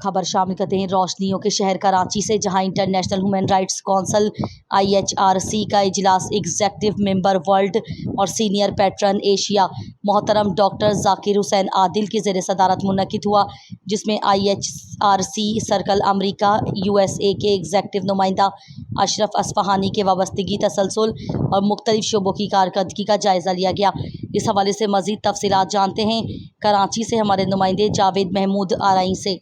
खबर शामिल करते हैं रोशनियों के शहर कराची से, जहां international human rights council IHRC का इजलास एग्जेक्टिव मेंबर वर्ल्ड और सीनियर पैट्रन एशिया मोहतरम डॉक्टर जाकिर हुसैन आदिल की ज़ेर सदारत मुनक्किद हुआ, जिसमें IHRC सर्कल अमरीका USA के एग्जेक्टिव नुमाइंदा अशरफ असफ़हानी के वाबस्तगी, तसलसल और मुख्तलिफ शोबों की कारकर्दगी का जायज़ा लिया गया। इस हवाले से मज़ीद तफसीलात जानते हैं कराची से हमारे नुमाइंदे जावेद महमूद आरई से।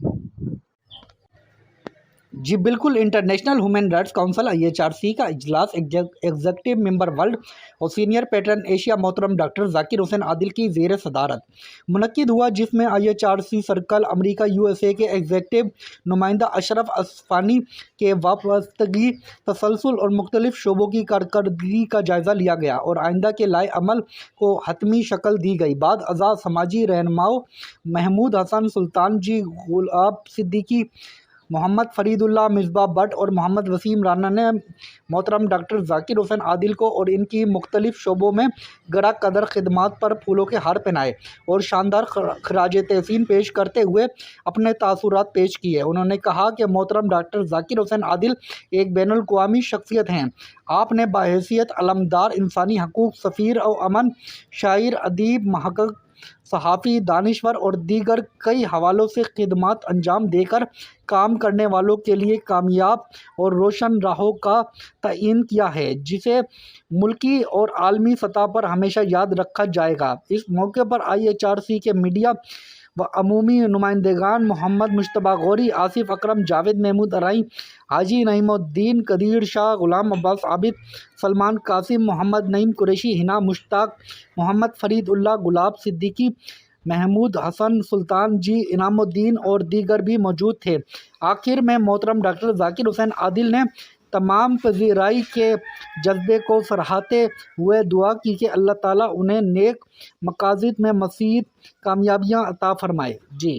जी बिल्कुल, international human rights council IHRC का इजलास एग्जेक्टिव मेंबर वर्ल्ड और सीनियर पैट्रन एशिया मोहतरम डॉक्टर जाकिर हुसैन आदिल की ज़ेर सदारत मुनक्किद हुआ, जिसमें IHRC सर्कल अमरीका USA के एग्जेक्टिव नुमाइंदा अशरफ असफ़हानी के वाबस्तगी, तसलसल और मुख्तलिफ शोबों की कारकर्दगी का जायज़ा लिया गया और आइंदा के लाए अमल को हतमी शक्ल दी गई। बाद अज़ा समाजी रहनुमाओं महमूद हसन सुल्तान जी, गुलाब सिद्दीकी, मोहम्मद फरीदुल्लाह मिसबा भट्ट और मोहम्मद वसीम राना ने मोहतरम डॉक्टर जाकिर हुसैन आदिल को और इनकी मुख्तलिफ शोबों में गरा कदर खिदमात पर फूलों के हार पहनाए और शानदार खराज तहसीन पेश करते हुए अपने तासुरात पेश किए। उन्होंने कहा कि मोहतरम डॉक्टर जाकिर हुसैन आदिल एक बैनुल अक़वामी शख्सियत हैं। आपने बाहैसियत अलमदार इंसानी हकूक़, सफ़ीर और अमन, शायर, अदीब, महक़क़, सहाफ़ी, दानिश्वर और दीगर कई हवालों से खिदमत अंजाम देकर काम करने वालों के लिए कामयाब और रोशन राहों का तयन किया है, जिसे मुल्की और आलमी सतह पर हमेशा याद रखा जाएगा। इस मौके पर IHRC के मीडिया व अमूमी नुमाइंदगान मोहम्मद मुश्तबा गौरी, आसिफ अकरम, जावेद महमूद अरई, हाजी नईमुद्दीन, कदीर शाह, गुलाम अब्बास आबिद, सलमान कासिम, मोहम्मद नईम कुरैशी, हिना मुश्ताक, मोहम्मद फरीदुल्लाह, गुलाब सिद्दीकी, महमूद हसन सुल्तान जी, इनामुद्दीन और दीगर भी मौजूद थे। आखिर में मोहतरम डॉक्टर जाकिर हुसैन आदिल ने तमाम पजीराई के जज्बे को सराहते हुए दुआ की कि अल्लाह ताला उन्हें नेक मकासद में मज़ीद कामयाबियाँ अता फरमाए। जी।